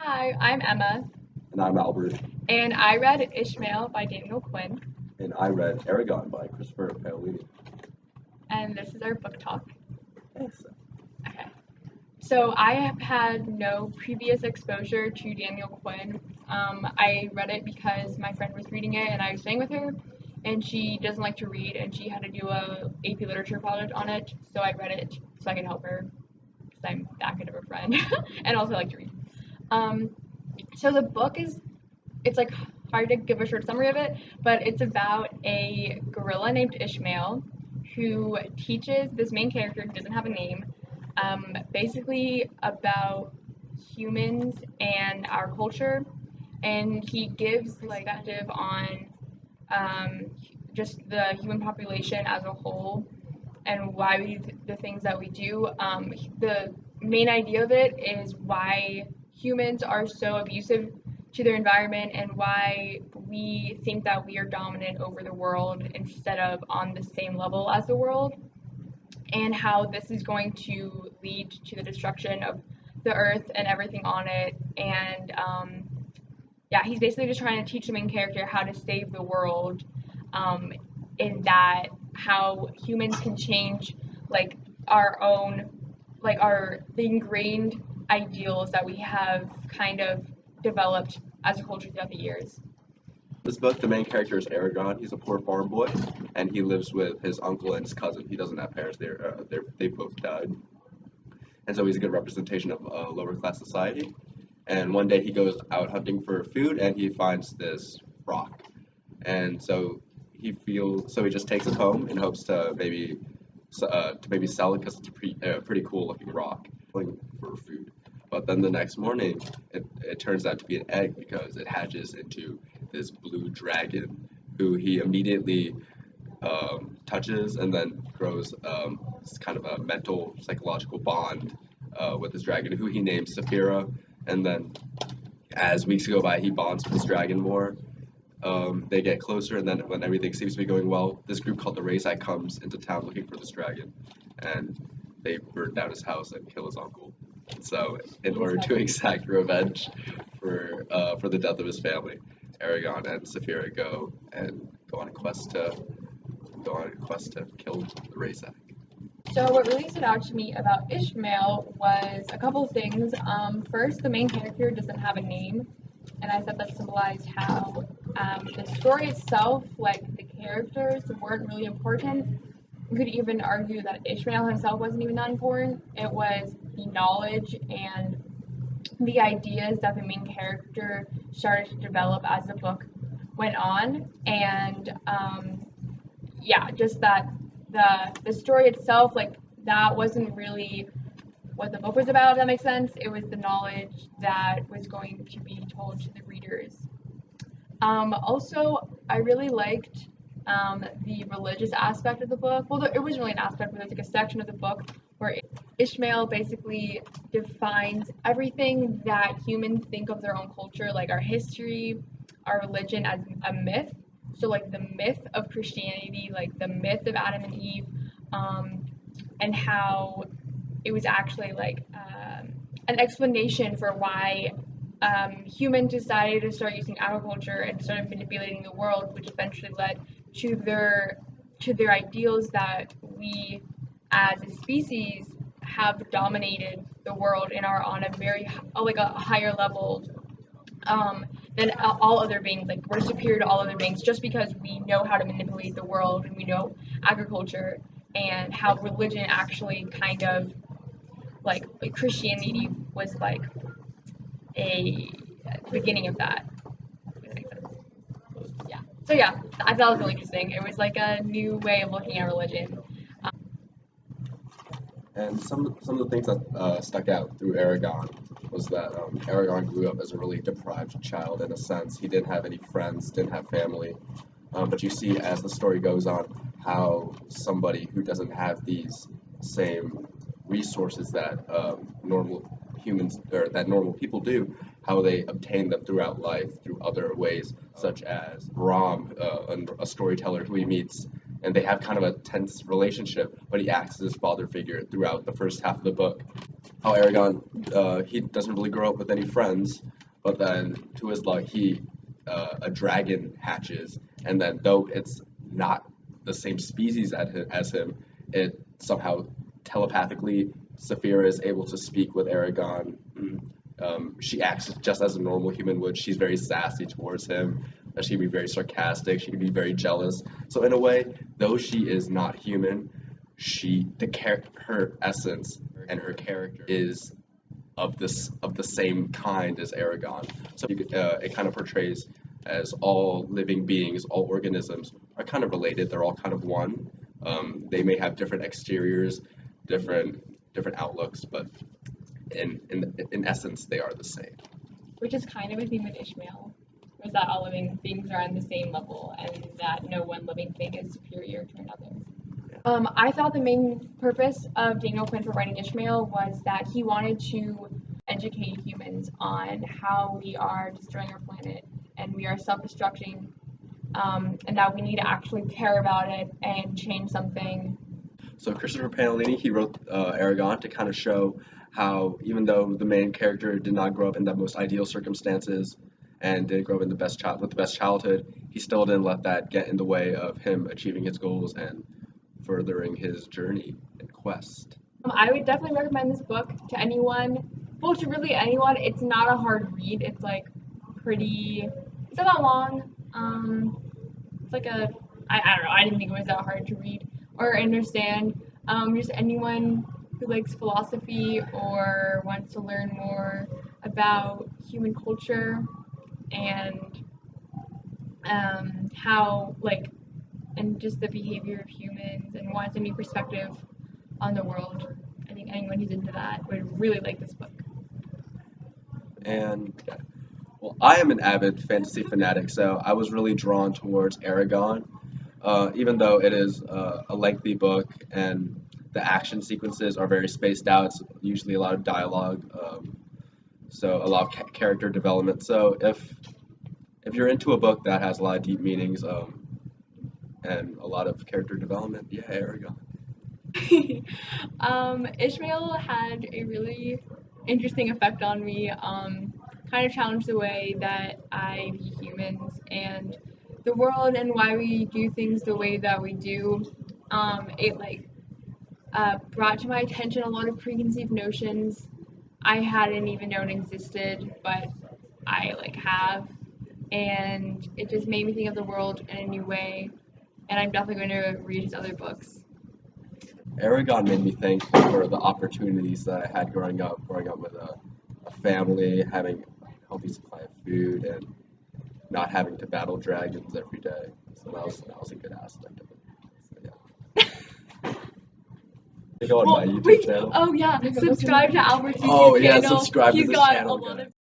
Hi, I'm Emma, And I'm Albert. and I read Ishmael by Daniel Quinn, And I read Aragon by Christopher Paolini. and this is our book talk. Yes. Okay. So I have had no previous exposure to Daniel Quinn. I read it because my friend was reading it, and I was staying with her, and she doesn't like to read, and she had to do a AP Literature project on it, so I read it so I could help her because I'm that good of a friend, and also like to read. Um, so the book it's like hard to give a short summary of it, but it's about a gorilla named Ishmael who teaches this main character who doesn't have a name, basically about humans and our culture, and he gives like perspective on um, just the human population as a whole and why we do the things that we do. The main idea of it is why humans are so abusive to their environment and why we think that we are dominant over the world instead of on the same level as the world, and how this is going to lead to the destruction of the earth and everything on it. And yeah, he's basically just trying to teach the main character how to save the world, um, in that how humans can change like our own like our the ingrained ideals that we have kind of developed as a culture throughout the years. This book, the main character is Aragon. He's a poor farm boy, and he lives with his uncle and his cousin. He doesn't have parents. They both died, and so he's a good representation of lower class society. And one day he goes out hunting for food, and he finds this rock, and so he just takes it home in hopes to maybe sell it because it's a pretty cool looking rock for food. But then the next morning, it turns out to be an egg because it hatches into this blue dragon who he immediately touches and then grows kind of a mental psychological bond with this dragon who he names Saphira. And then as weeks go by, he bonds with this dragon more. They get closer, and then when everything seems to be going well, this group called the Razak comes into town looking for this dragon, and they burn down his house and kill his uncle. So, in order to exact revenge for the death of his family, Aragon and Saphira go on a quest to kill the Razak. So what really stood out to me about Ishmael was a couple of things. First, the main character doesn't have a name, and I thought that symbolized how the story itself, like the characters, weren't really important. You could even argue that Ishmael himself wasn't even that important. It was the knowledge and the ideas that the main character started to develop as the book went on, and yeah, just that the story itself, like that wasn't really what the book was about, if that makes sense. It was the knowledge that was going to be told to the readers. Also, I really liked the religious aspect of the book. Well, it wasn't really an aspect, but there's like a section of the book where Ishmael basically defines everything that humans think of their own culture, like our history, our religion, as a myth. So, like the myth of Christianity, like the myth of Adam and Eve, um, and how it was actually like an explanation for why humans decided to start using agriculture and started manipulating the world, which eventually led to their ideals that we as a species have dominated the world and are on a very like a higher level than all other beings. Like we're superior to all other beings just because we know how to manipulate the world and we know agriculture, and how religion actually kind of like Christianity was like a beginning of that. Yeah. So yeah, I thought it was really interesting. It was like a new way of looking at religion. And some of the things that stuck out through Aragon was that Aragon grew up as a really deprived child in a sense. He didn't have any friends, didn't have family. But you see as the story goes on how somebody who doesn't have these same resources that normal humans or that normal people do, how they obtain them throughout life through other ways, such as Ram, a storyteller who he meets, and they have kind of a tense relationship, but he acts as his father figure throughout the first half of the book. how Aragon he doesn't really grow up with any friends, but then to his luck a dragon hatches, and then though it's not the same species as him, it somehow telepathically Saphira is able to speak with Aragon. She acts just as a normal human would. She's very sassy towards him. She can be very sarcastic. She can be very jealous. So in a way, though she is not human, her essence and her character is of the same kind as Aragon. So it kind of portrays as all living beings, all organisms are kind of related. They're all kind of one. They may have different exteriors, different outlooks, but in essence, they are the same. Which is kind of a theme with Ishmael, was that all living things are on the same level and that no one living thing is superior to another. I thought the main purpose of Daniel Quinn for writing Ishmael was that he wanted to educate humans on how we are destroying our planet and we are self-destructing, and that we need to actually care about it and change something. So Christopher Paolini, he wrote Aragon to kind of show how even though the main character did not grow up in the most ideal circumstances and didn't grow up in with the best childhood, he still didn't let that get in the way of him achieving his goals and furthering his journey and quest. I would definitely recommend this book to anyone. Well, to really anyone. It's not a hard read. It's like it's not that long. It's like I don't know. I didn't think it was that hard to read or understand. Just anyone who likes philosophy or wants to learn more about human culture and how and just the behavior of humans and wants a new perspective on the world. I think anyone who's into that would really like this book. And well, I am an avid fantasy fanatic, so I was really drawn towards Aragon, even though it is a lengthy book and the action sequences are very spaced out. It's usually a lot of dialogue, so a lot of character development. So if you're into a book that has a lot of deep meanings and a lot of character development, yeah, Aragon. Ishmael had a really interesting effect on me. Kind of challenged the way that I view humans and the world and why we do things the way that we do. It brought to my attention a lot of preconceived notions I hadn't even known existed, but I have, and it just made me think of the world in a new way. And I'm definitely going to read his other books. Aragon made me thankful for the opportunities that I had growing up with a family, having a healthy supply of food, and not having to battle dragons every day. So that was a good aspect of it. So, yeah. Go on my YouTube channel. Oh yeah, subscribe to Albert's YouTube Oh yeah, channel. subscribe to He's this got channel, a lot guys. of